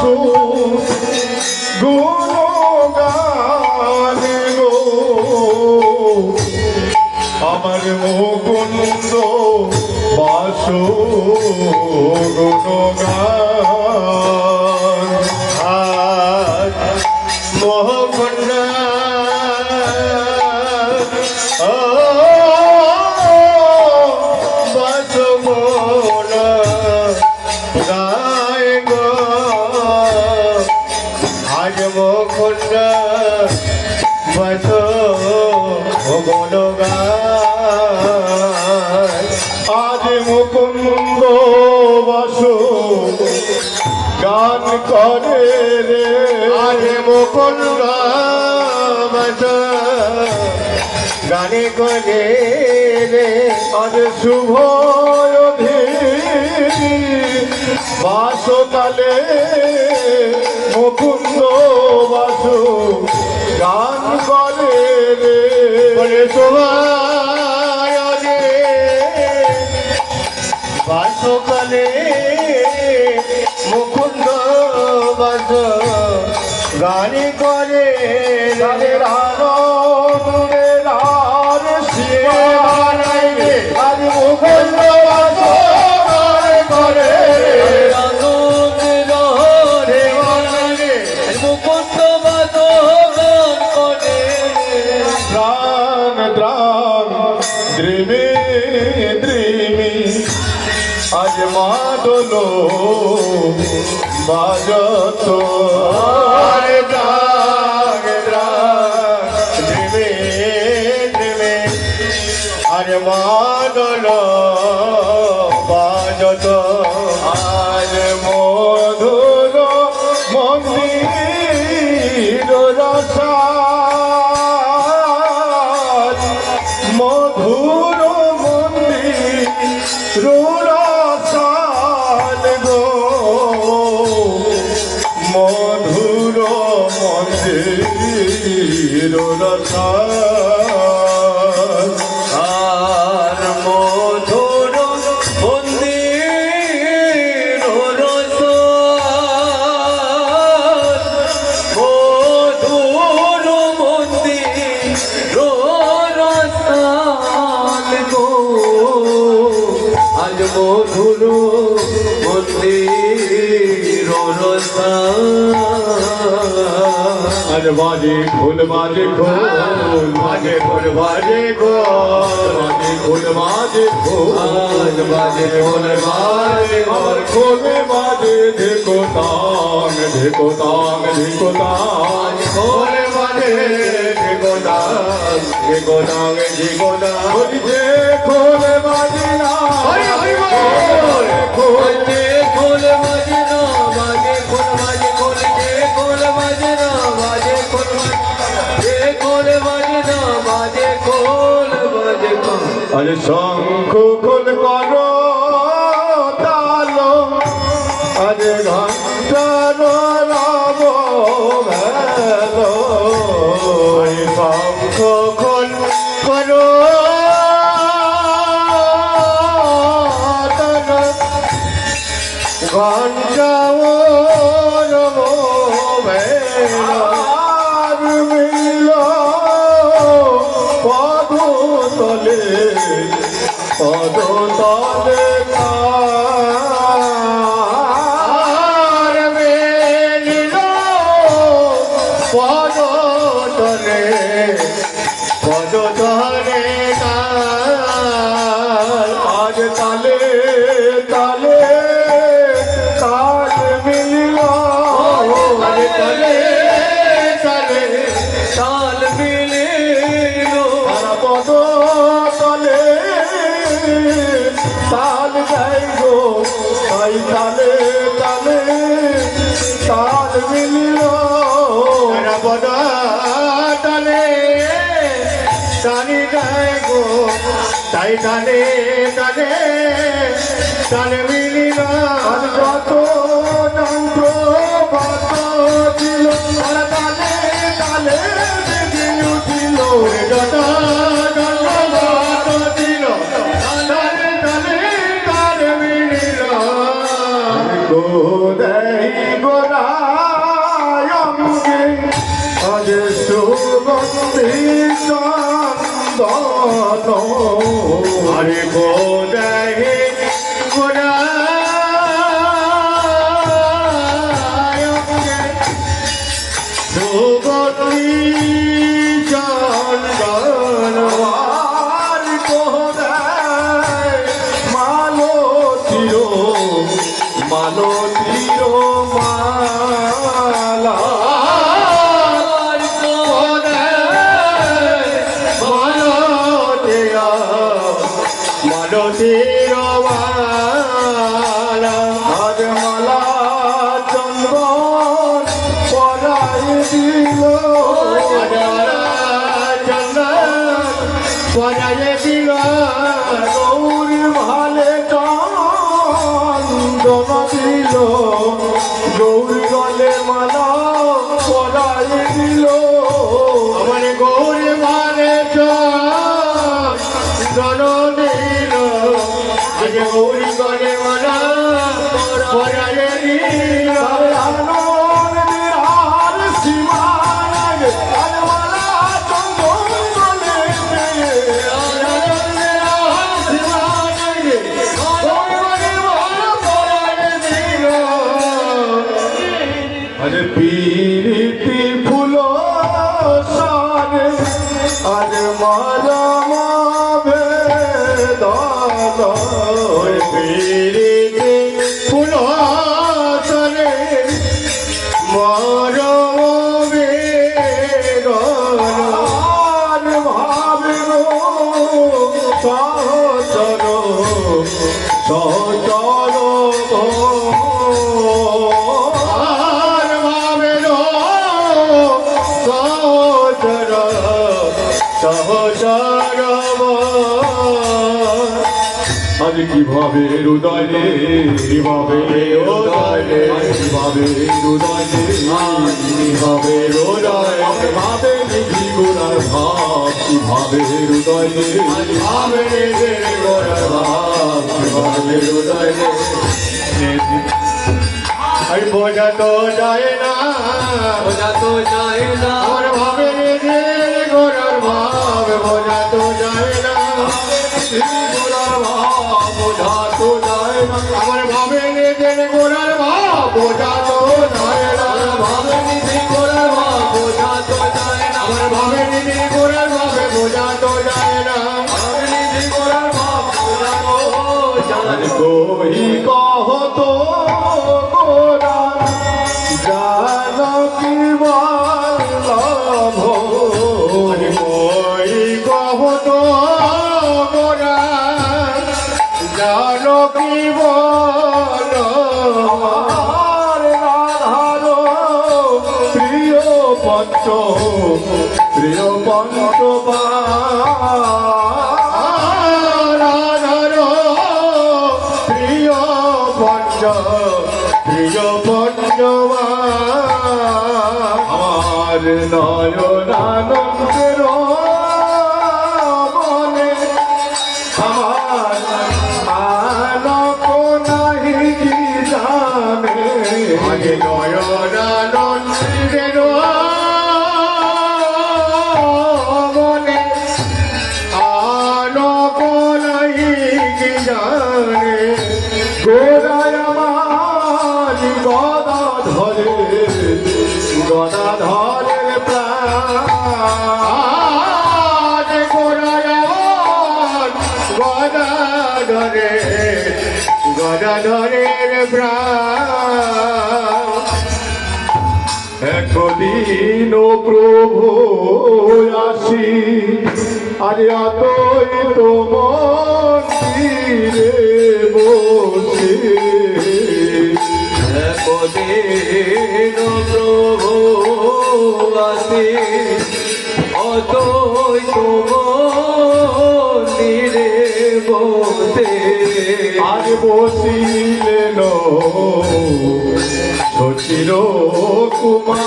বাসো গুণগান গো আমার মুকুন্দ বাসো গুণগান মোহকুন্দ বাসো গুণ গায় গো আজ মুকুন্দ বাসো গুণ গায় আজ মুকুন্দ বাসো গান করে রে আজ মুকুন্দ বাসো গানে করে রে আজ শুভ বাসকালে মুকুন্দ বাসো গান করে রে বলে তোমায় রে বাসকালে মুকুন্দ বাস গানে করে রে আজ মুকুন্দ বাসো গান করে দ্রাম দ্রাম দ্রিমে দ্রিমি আজ মাদলো বাজত দ্রাগ দ্রাগ ধ্রিমে ধ্রিমে আরে মাদল বাজত আজ মধুর মন্দির রসা মধুর মন্দির রসাল গো মধুর মন্দির রসাল আর মধুর মন্দির রস মধুর মন্দির রসাল গো আজ মধুর মন্দির রসাল আজ বাজে খোল বাজে খোল বাজে খোল বাজে খোল বাজে খোল বাজে খোল আজ বাজে খোল বাজে আর খোলে বাজে দেখো তাং দেখো তাং দেখো তাং খোল বাজে গোদাম গোদাম গোদাম বলছে খোলে বাজে না খোল খোল বাজে না বাজে খোল বাজে খোল খোল বাজে না বাজে খোল খোল বাজে না বাজে খোল বাজে খোল আরে শঙ্খ খোল করো তালো আরে ঘন্টার রাব ভেলো আরে শঙ্খ খোল করো ঘন্টা আর মিল পদ তলে পদ তলে আর মেলিল পদ তলে পদ তলে আজ তালে তালে তাল মিল আরে তলে তলে তাল মিলিল পদ তলে তাল যাই গো তাই তালে তালে তাল মিল পদ তলে তালি যায় গো তাই তালে তালে তালে মিলিল আর যত যন্ত্র বাত ছিল আর তালে তালে বেজে উঠিল যত জন্মগত ছিল তালে তালে তালে মিলিল গো দেই গোরা আমারে গোদায় গোদায় সুগতি চন্দন আর গোদায় মালতীর মালতীর মালা মালতীর মালা আজ মালা চন্দন পরাই দিল চন্দন পরাই দিল গৌরী ভালে চন্দন দিল গৌরী গলে মালা পরাই দিল আমার গৌরী ভালে চন্দন দিল আজ গৌরী গলে মালা পরাই দিল আনন্দ বিহার সীমায় আজ মালা চন্দন গলে আজ পিরিতি ফুল সারে আজ মালা মাভে দাল পিরিতি ফুল সারে মরমে গান ভাবে সহচর সহচর আজ কিভাবে হৃদয় রে কিভাবে হৃদয় রে কিভাবে হৃদয় রে কিভাবে হৃদয় ভাবে নিধি গোড়ার ভাব কিভাবে হৃদয় রে ভাবে রে গোড়ার ভাব কিভাবে হৃদয় রে আই বোঝা তো যায় না বোঝা তো যায় না আমার ভাবে রে গোড়ার ভাব বোঝা তো যায় না গোড়ার ভাব বোঝা তো যায় না আমার ভাবে রে গোড়ার ভাব বোঝা তো যায় না ভাবে নিধি গোড়ার ভাব বোঝা তো যায় না আমার ভাবে রে গোড়ার ভাবে বোঝা তো যায় না ভাবে নিধি গোড়ার ভাব বোঝা তো যায় না কহি কহত গোরা জানকী বল্লভ কহি কহত গোরা জানকী বল্লভ রাধার প্রিয় পঞ্চ রাধার প্রিয় পঞ্চ আমার নয়নানন্দের মনে আমার আনক নাহি কি জানে আগে নয়নানন্দের মনে আনক নাহি কি জানে গোড়ায় আমার গদা ধরে গদা ধরে প্রাণ গোড়ায় আমার গদা ধরে প্রাণ একদিন প্রভু আসি আরে এতই তো মন্দিরে বসে একদিন প্রভু আসি অতই তো মন্দিরে বসে আজ বসিলেন শশীর কুমার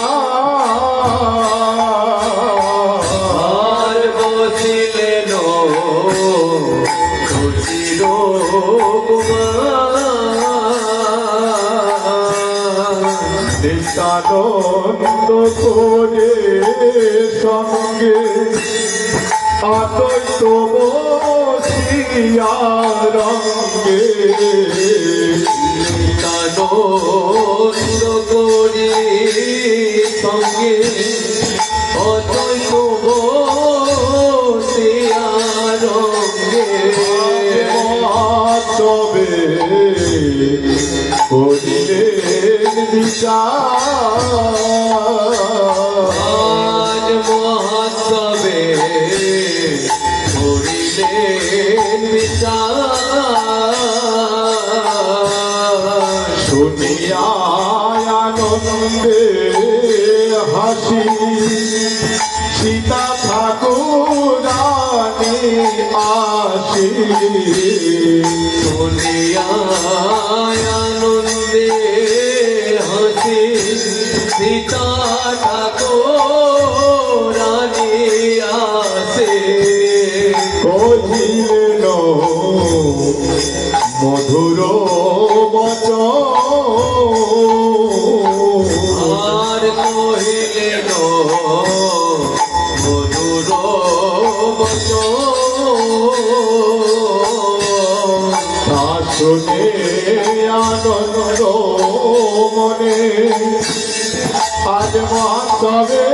আর বসিলেন শশীর কুমার নিত্যানন্দ করে সঙ্গে আতঙ্ক বসিয়া রঙ্গে নিতানন্দ করি সঙ্গে অতৈব বসিয়া রঙ্গে তবে করিলেন বিচার আজ মহাসবে করিলেন বিচার শুনিয়া আনন্দে হাসি সীতা ঠাকুরানী আসি শুনিয়া আনন্দে হাসি সীতা ঠাকুরানী আসে কহিলেন মধুর বচন আর কহিলেন মধুর বচন তা শুনে আনন্দ মনে আজ মহাসবে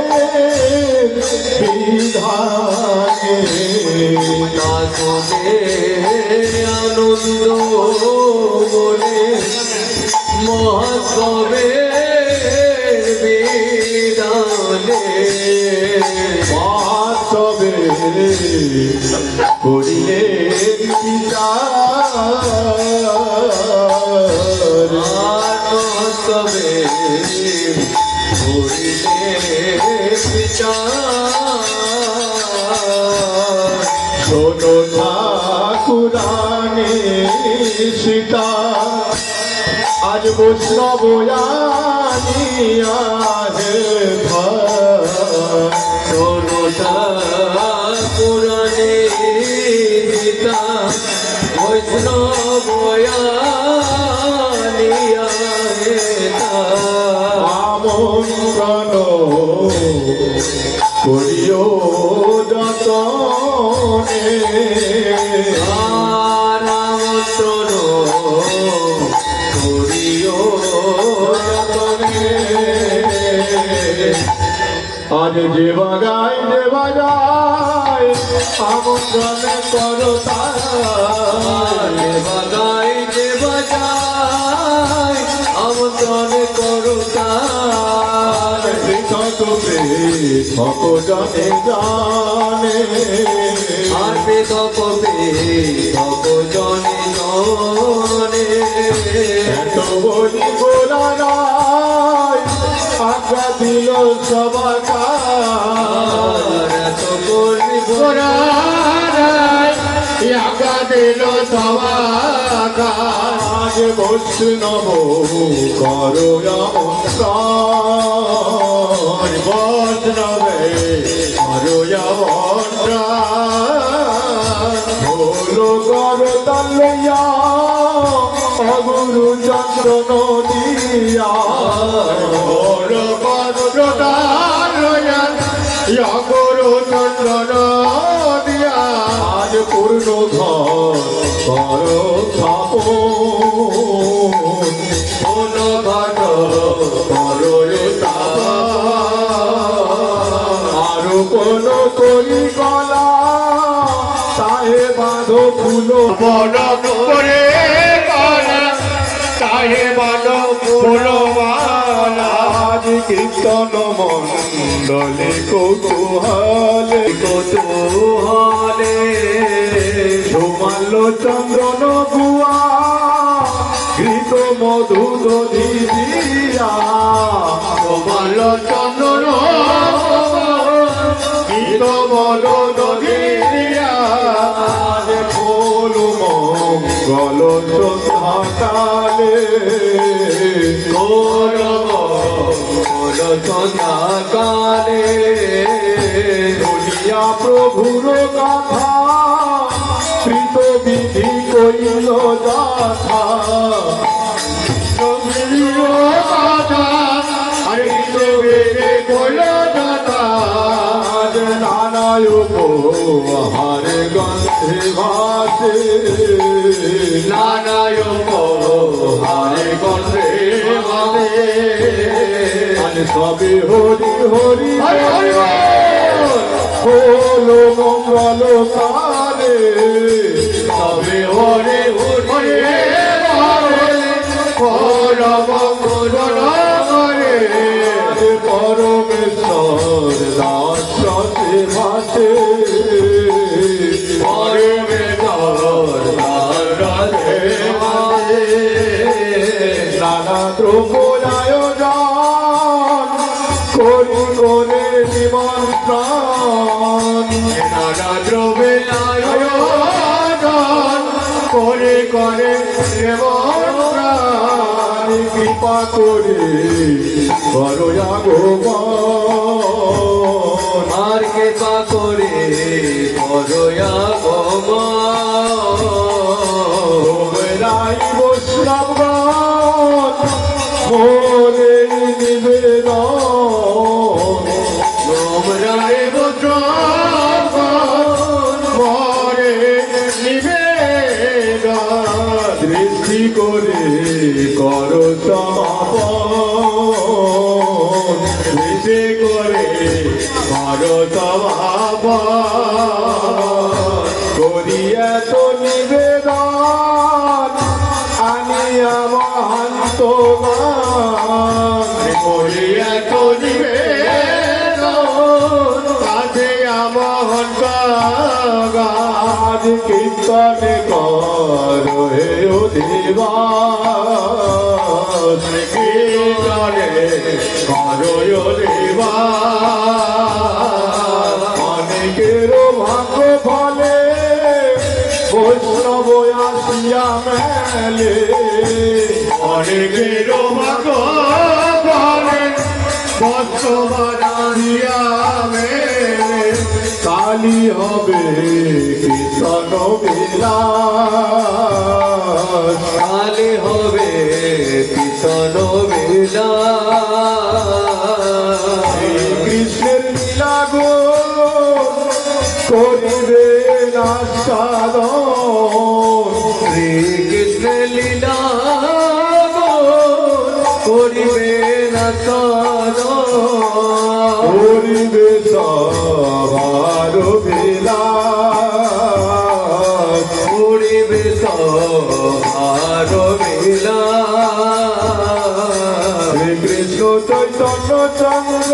বিধানে শুনে আনন্দ বলে মহাসবে বিদানে মহাসবে করিলে বিচার মহাসবে করিলে বিচার শোনো ঠাকুরানী সীতা আজ বৈষ্ণবয়ানিয়া হে শোনোটা পুরাণে গীতা বৈষ্ণবয়ানিয়া আমন্ত্রণ করিও যতনে আমন্ত্রণ করিও যতনে আজ যে বাগাই আমন্ত্রণ করো তার বাগাই যে বাজাই আমন্ত্রণ করো তার সকজনে জানে আর বেদপে সকজনে জনে এত বলি গোলা রায় আজ্ঞা দিল সবাকার এত করবি গোলা রায় আজ্ঞা দিল সবাকার আজ বৈষ্ণব করো আমন্ত্রণ বৈষ্ণবে করো আমন্ত্রণ ভোলো করো তালইয়া অগুরু চন্দ্র নদিয়া ভোলো করো তালইয়া অগুরু চন্দ্র নদিয়া আজ পূর্ণ ঘর করো স্থাপন কোন ঘট করো আরো কোন করি গলা তাহে বাঁধো ফুলো বড় করে গলা তাহে বাঁধো ফুলো মালা আজ কীর্তন মণ্ডলে কৌতূহলে কৌতূহলে সোমাল্য চন্দ্রন গুয়া ঘৃত মধু দধি দিয়া সোমাল্য চন্দ্রন ঘৃত মধু দধি দিয়া আজ ফুল মঙ্গল সন্ধ্যাকালে সন্ধ্যাকালে শুনিয়া প্রভুর কথা প্রীত বিধি কইল যাথা আরে প্রীত বিধি কইল যাথা নানায় ভাসে নানায়ক হারে কণ্ঠে ভাবে মানে সবে হরি হরি হরি হরি হলো মঙ্গল কালে তবে হরে হরে পরম করে পরমেশ্বর দাসে ভাসে নানা দ্রব্য আয়োজন করি করে নিমন্ত্রণ নানা দ্রব্যে আয়োজন করে করে নিমন্ত্রণ কৃপা করে করয়া গোপন আর কৃপা করে করয়া রাই বৈষ্ণবগণ মোরে নিবেদন গোমরায় মরে নিবেদন সৃষ্টি করে কর সমাপন সৃষ্টি করে কর সমাপন করিয়া তো নিবেদন আনিয়া মহান্ত করিয়া তো নিবেদন কাছে মহন্ত গাজ কীর্তন কর হে অধিবা কীর্তনে করয় দেবা অনেকের ভাগ্য ফলে বৈষ্ণব আসিয়া মেলে অনেকের ভাগ বলে বৎসবাদিয়া মেলে কালী হবে কীর্তন বিলাস কালে হবে কীর্তন বেলা কৃষ্ণের লীলা গো করিবে নাস্তাদন শ্রীকৃষ্ণ লীলা করিবে না করিবে সবার বিলাস করিবে আর বেলা শ্রীকৃষ্ণ চৈতন্য চন্দ্র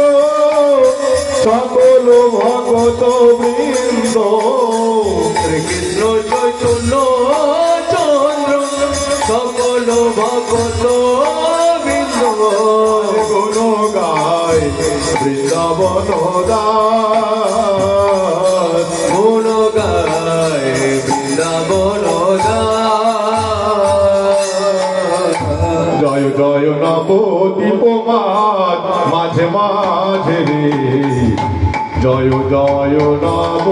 সকল ভগত বৃন্দ শ্রীকৃষ্ণ চৈতন্য চন্দ্র সকল ভগত বৃন্দ গুণ গায় বৃন্দাবন দাস গুণ গায় বৃন্দাবন জয় জয় নব দীপমাত মাঝে মাঝে রে জয় জয় নব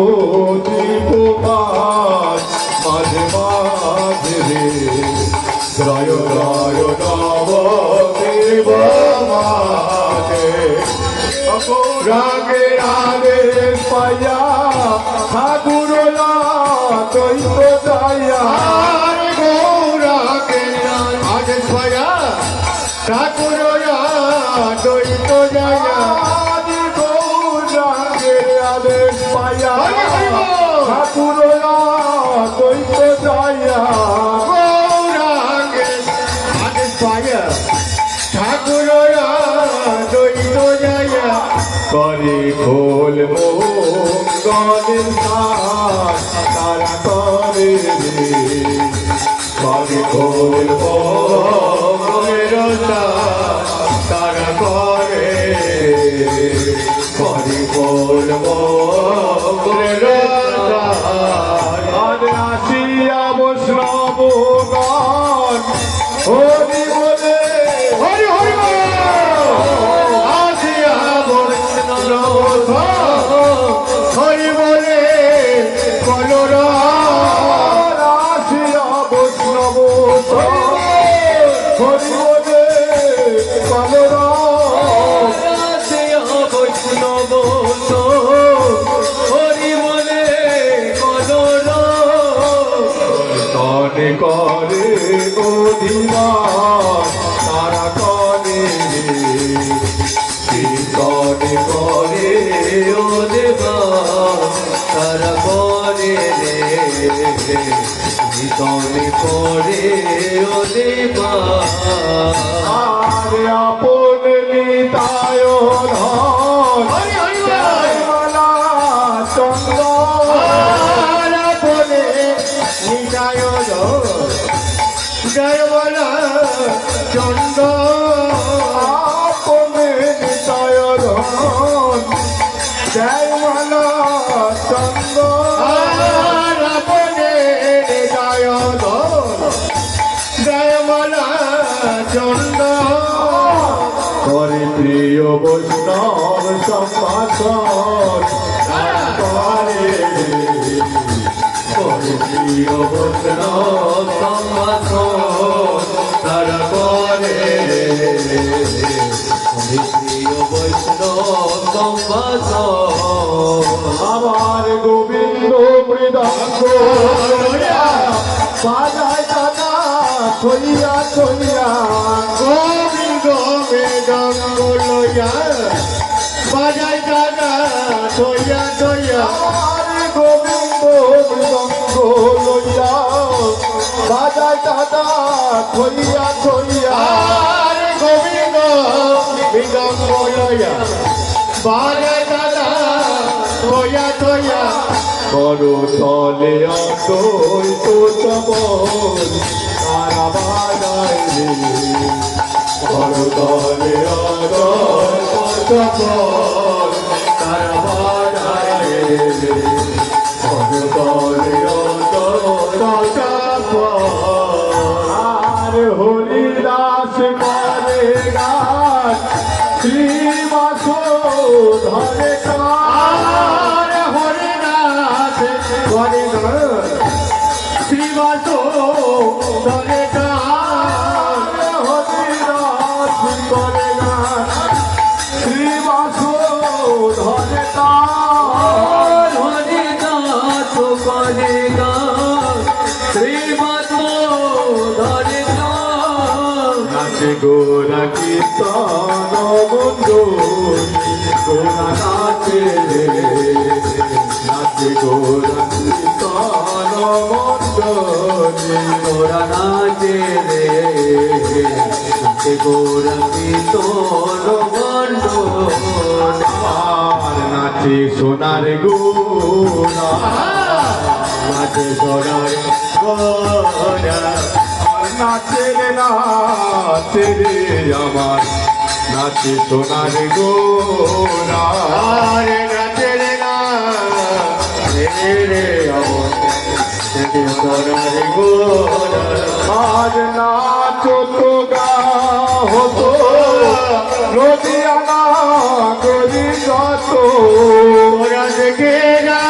দীপমাত মাঝে মাঝে রে জয় জয় নব দীপমাতে রাগে রাগে পাইয়া ঠাকুর তৈ তো যাইয়া আগে ছয়া ঠাকুর দৈত যাইয়া গৌরাঙ্গের আদেশ পাইয়া ঠাকুর দৈত যাইয়া গৌরাঙ্গে আগে ছয়া ঠাকুর দৈত যাইয়া করে খোল মোগলের সাথ তারা করে করে খোল মোগলের সাথ তারা করে করে খোল মোগলের সাথ আসিয়া বৈষ্ণবগণ হরি বলে হরি হরি আসিয়া হরি বলে কলরা আসিয়া বৈষ্ণব হরি বলে কলরা অধিবাস তারা করে কীর্তনে করে ও দেবা তারা করে রে কীর্তনে করে ও দেবা আরে আপন নিতায় ধন জয়মালা চন্দ্র আপনে নিতায় ধন জয়মালা চন্দ্র আপনে নিতায় ধন জয়মালা চন্দ্র আপনে নিতায় ধন জয়মালা চন্দ্র করে প্রিয় বৈষ্ণব সম্ভাষণ করে প্রিয় বৈষ্ণব সম্ভাষণ তারা করে প্রিয় বৈষ্ণব সম্ভাষণ আমার গোবিন্দ মৃদঙ্গ বাজায় দাদা থইয়া থইয়া গোবিন্দ মৃদঙ্গ লইয়া বাজায় দাদা থইয়া থইয়া গোবিন্দ মৃদঙ্গ লইয়া বাজায় দাদা থইয়া থইয়া গোবিন্দ মৃদঙ্গ লইয়া বাজায় দাদা থইয়া থইয়া করো তলে অন্তই তো চবল তারা বাজায় রে করো তলে অন্তই তো চবল তারা বাজায় রে করো তলে অন্তই তো চবল আর হরিদাস করে গান শ্রীবাস ধরে কার হরিদাস করে গান শ্রীবাস ধরে কার হরিদাস করে গান শ্রীবাস ধরে কার হরিদাস করে গান শ্রীমত ধরে গান নাচে গোরা কীর্তন বন্ধু গোরা নাচে নাচে গোরা কীর্তন বন্ধু গোরা নাচে রে নাচে গোরা কীর্তন বন্ধন আর নাচে সোনার গোরা নাচে সোনার গোরা নাচে রে নাচে রে আমার নাচে সোনার গোরা রে নাচে রে নাচে রে আমার নাচে সোনার গোরা আজ নাচো তো গা হতো রোদিয়ানা গরি যত ওরা দেখে যা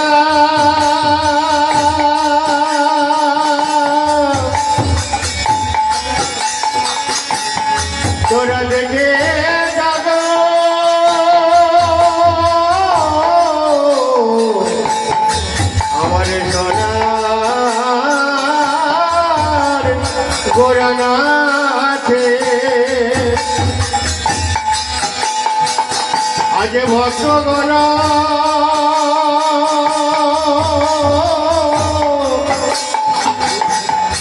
তোরা দেখে যাব আমার সোনার গোরা নাচে আজ ভক্তগণ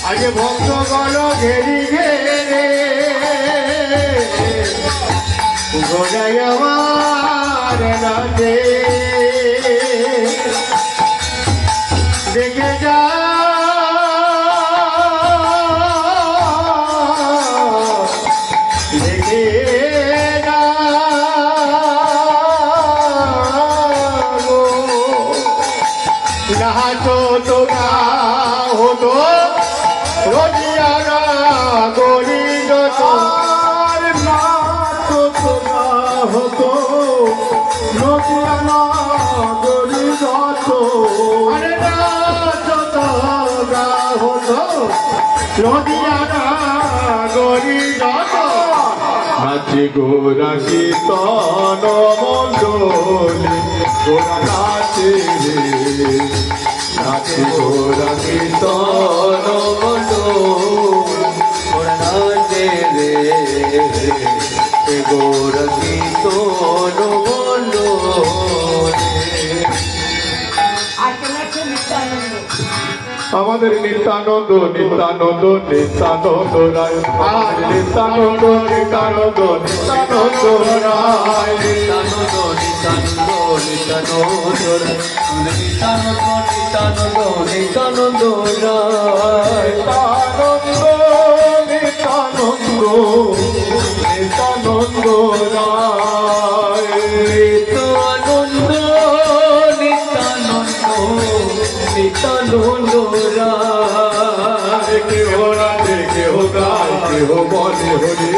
আজ ভক্তগণ ঘেরি ঘেরে গোড়াই আমার নাচে দেখে যা দেখে যা নাচো তো না হতো রোজিয়ানা গরি যত নাচো তো না হতো রোজিয়ানা গরি যত আরে নাচো তো না হতো রোজিয়ানা গরি যত নাচে গোরা কীর্তন মণ্ডলী গোরা নাচে রে নাচে গোরা কীর্তন মণ্ডলী আমাদের নিত্যানন্দ নিত্যানন্দ নিত্যানন্দ রায় আর নিত্যানন্দ নিত্যানন্দ নিত্যানন্দ রায় নিত্যানন্দ নিত্যানন্দ নিত্যানন্দ রায় নিত্যানন্দ নিত্যানন্দ নিত্যানন্দ রায় নিত্যানন্দ নিত্যানন্দ রায় নিত্যানন্দ নিত্যানন্দ নিত্যানন্দ রায় কেহ রাধে কেহ গায় কেহ বলে হরি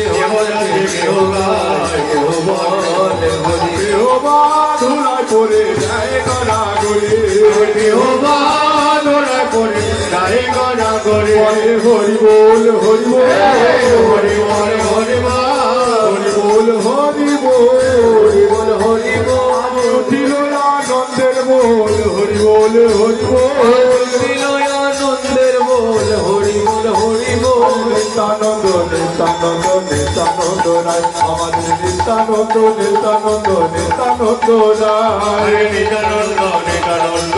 কেহ রাধে কেহ গায় কেহ বলে হরি কেহ বাধুরায় পরে যায় গড়া গড়ি কেহ বাধুরায় পরে যায় গড়া গড়ি হরি বল হরি বল হরি বল হরি বল হরি বল হরি বল হরি বল উঠিল আনন্দের বল হরি বল হরি বল আনন্দের বল হরি বল হরি বল নিত্যানন্দ নিত্যানন্দ নিত্যানন্দ রায় আমাদের নিত্যানন্দ নিত্যানন্দ নিত্যানন্দ রায় নিত্যানন্দ নিত্যানন্দ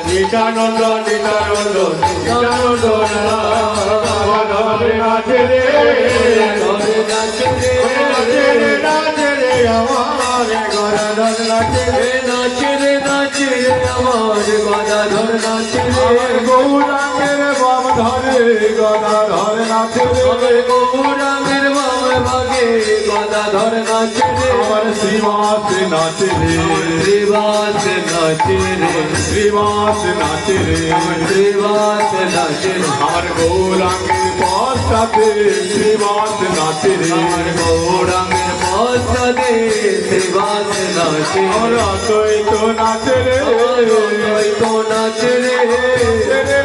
নিত্যানন্দ নিত্যানন্দ নিত্যানন্দ রায় নাচে রে নাচে রে নাচে রে আমার গদাধর নাচে রে নাচে রে নাচে রে আমার গদাধর নাচে রে গৌরাঙ্গের বাম ধরে গদাধর নাচে রে আমার গৌরাঙ্গের বাম ভাগে গদাধর নাচে রে আমার শ্রীবাস নাচে রে শ্রীবাস নাচে রে শ্রীবাস নাচে রে শ্রীবাস নাচে রে আমার গৌরাঙ্গের পশ্চাতে শ্রীবাস নাচে রে আমার গৌরাঙ্গের পশ্চাতে শ্রীবাস নাচে আমার অদ্বৈত নাচে রে অদ্বৈত নাচে রে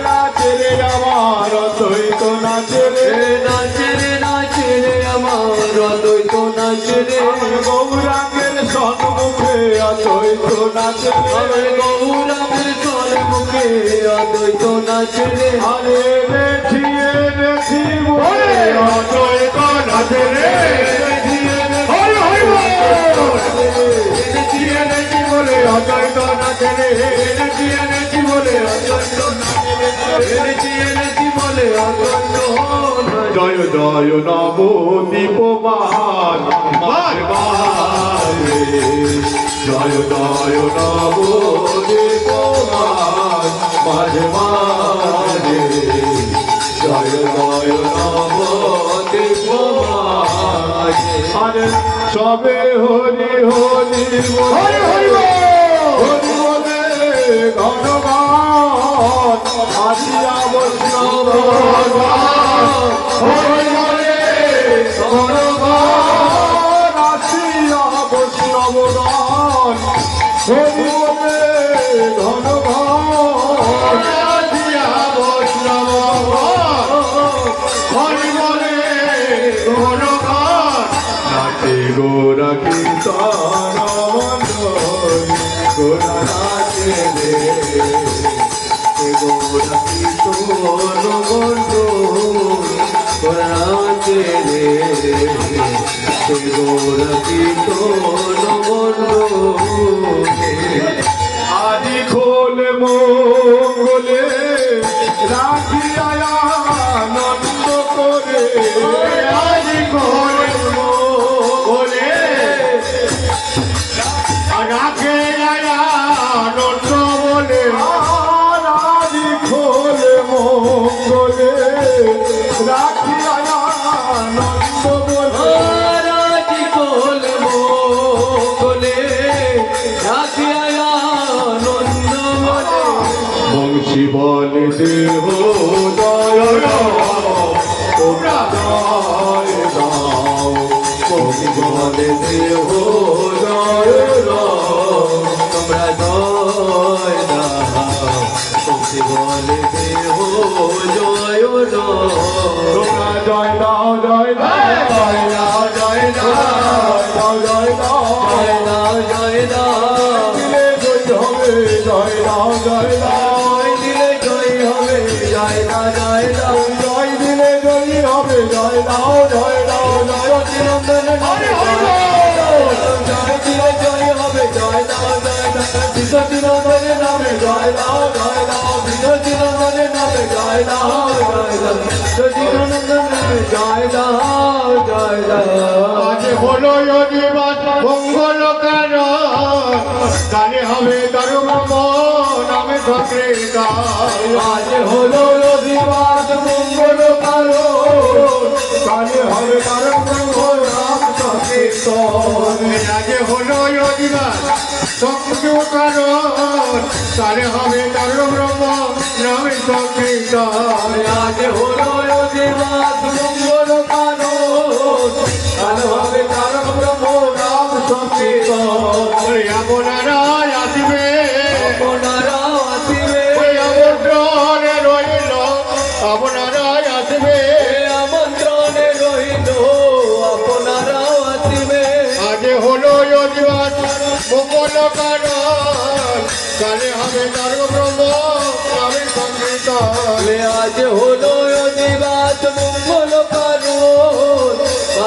নাচে রে আমার অদ্বৈত নাচে রে নাচে রে আমার অদ্বৈত নাচে রে আমার গৌরাঙ্গের সন্মুখে অদ্বৈত নাচে রে আমার গৌরাঙ্গের সম্মুখে অদ্বৈত নাচে রে আরে দেখিয়ে দেখি বলে অদ্বৈত নাচে রে হরি হরি দেখিয়ে দেখি বলে অদ্বৈত নাচে রে দেখিয়ে দেখি বলে অদ্বৈত নাচে রে এনেছি বলে অদ্বৈত জয় জয় নব দীপমান মারবারে জয় জয় নব দীপমান মারবারে জয় জয় নব দীপমান আরে সবে হরি হরি হরি হরি হরি বলে ঘনঘন আসিয়া বৈষ্ণব হরি বলে ঘনঘন আসিয়া বৈষ্ণবগণ হরি বলে ঘনঘন আসিয়া বৈষ্ণবগণ হরি বলে ঘনঘন নাচে গোরা কীর্তন গোরা নাচে রে গোরা কীর্তন গোরা নাচে রে গোরা কীর্তন আদি খোল মঙ্গলে রাখিয়া আনন্দ করে আদি খোল মঙ্গলে রাখে আনন্দ বলে আদি খোল মঙ্গলে রাখিয়া আনন্দ বলে রাজি কোল মোগলে রাখিয়া আনন্দ বলে বংশী বলে দেহ দয় তোমরা দয় দাও বংশী বলে দেহ দয় তোমরা জয় দাও তুমি বলে দেহ জয় তোমরা জয় দাও জয় দাও জয় দাও জয় দাও জয় দাও জয় দাও দিলে জয় হবে জয় দাও জয় দাও দিলে জয় হবে জয় দাও জয় দাও জয় দিলে জয় হবে জয় দাও জয় দাও জয় চিরন্তন জয় দিলে জয় হবে জয় দাও জয় দাও চিরন্তন নামে জয় দাও জয় জয় দাও সচিদানন্দন জয় দাও জয় দাও আজ হলো অধিবাস মঙ্গল কারণ কালে হবে তার ব্রহ্ম নামে সংকীর্তন আজ হলো রবিবার মঙ্গল কালো কালে হবে তার ব্রহ্ম নাম সংকীর্তন আজ হলো অধিবাস সংযোগ কারণ কালে হবে তার ব্রহ্ম নামে সংকীর্তন আজ হলো রবিবার মঙ্গল কালো কালে হবে তার ব্রহ্ম নাম সংকীর্তন আপনারা আসবে আপনারা আসিবে আমন্ত্রণে রইল আপনারা আসবে আমন্ত্রণে রইল আপনারা আসিবে আজ হলো অধিবাস মঙ্গল কারণ কালে হবে তার ব্রহ্ম নামে সংকীর্তন আজ হলো অধিবাস মঙ্গল কারণ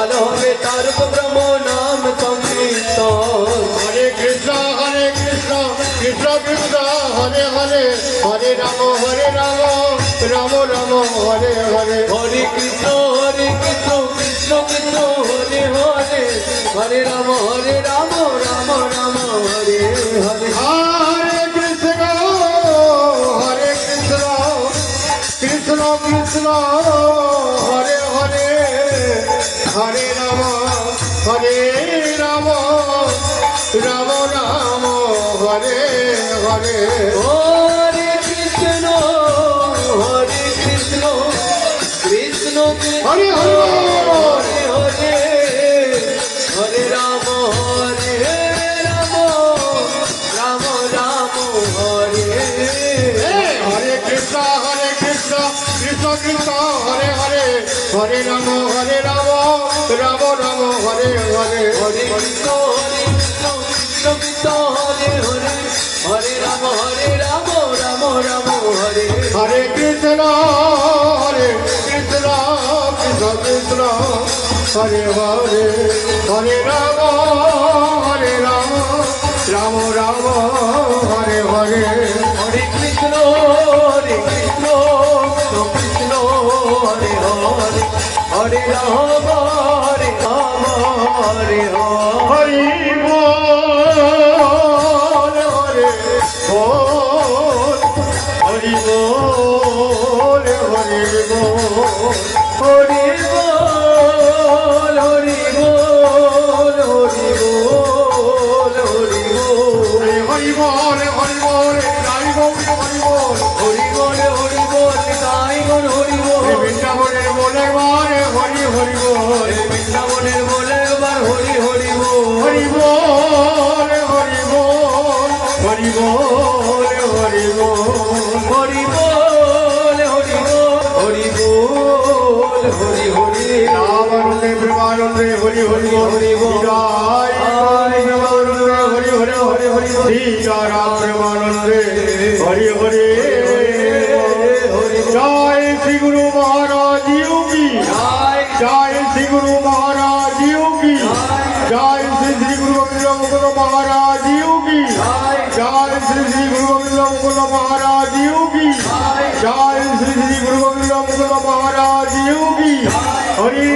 কাল হবে তার ব্রহ্ম নাম সংকীর্তন হরে কৃষ্ণ কৃষ্ণ কৃষ্ণ হরে হরে হরে রাম রাম রাম হরে হরে হরে কৃষ্ণ কৃষ্ণ কৃষ্ণ হরে হরে হরে রাম রাম রাম হরে হরে হরে কৃষ্ণ কৃষ্ণ কৃষ্ণ হরে হরে হরে রাম রাম রাম রাম হরে হরে হরে কৃষ্ণ কৃষ্ণ কৃষ্ণ হরে হরে হরে হরে হরে রাম রাম রাম রাম হরে হরে কৃষ্ণ কৃষ্ণ কৃষ্ণ হরে হরে হরে রাম রাম রাম হরে হরে হরে কৃষ্ণ কৃষ্ণ কৃষ্ণ হরে হরে হরে রাম রাম রাম হরে হরে কৃষ্ণ কৃষ্ণ কৃষ্ণ হরে হরে হরে রাম রাম রাম হরে হরে হরে কৃষ্ণ কৃষ্ণ কৃষ্ণ হরে হরে হরে রাম হরে হরে হরি বল হরে বল হরি বল হরি বল হরি বল হরি বল হরি বল হরি বল হরি বল হরি বল হরি বল হরি বল হরি বল গাই বল হরি বল বৃন্দাবনের বলে বারে হরি হরি বল বৃন্দাবনের বলে একবার হরি হরি বল হরি বল হরি বল হরি বল হরি বল হরি বল হরি বল হরি বল হরি হরি রামানন্দে প্রেমানন্দে হরি হরি হরি বল প্রেমানন্দে হরি হরি হরি হরি সীতারাম প্রেমানন্দে হরি হরি জয় শ্রী গুরু মহারাজ কি জয় শ্রী গুরু মহারাজ কি জয় শ্রী শ্রী গুরু গোবিন্দ মুকুন্দ মহারাজ কি জয় শ্রী শ্রী গুরু গোবিন্দ মুকুন্দ মহারাজ কি জয় শ্রী শ্রী গুরু গোবিন্দ মুকুন্দ মহারাজ কি হরি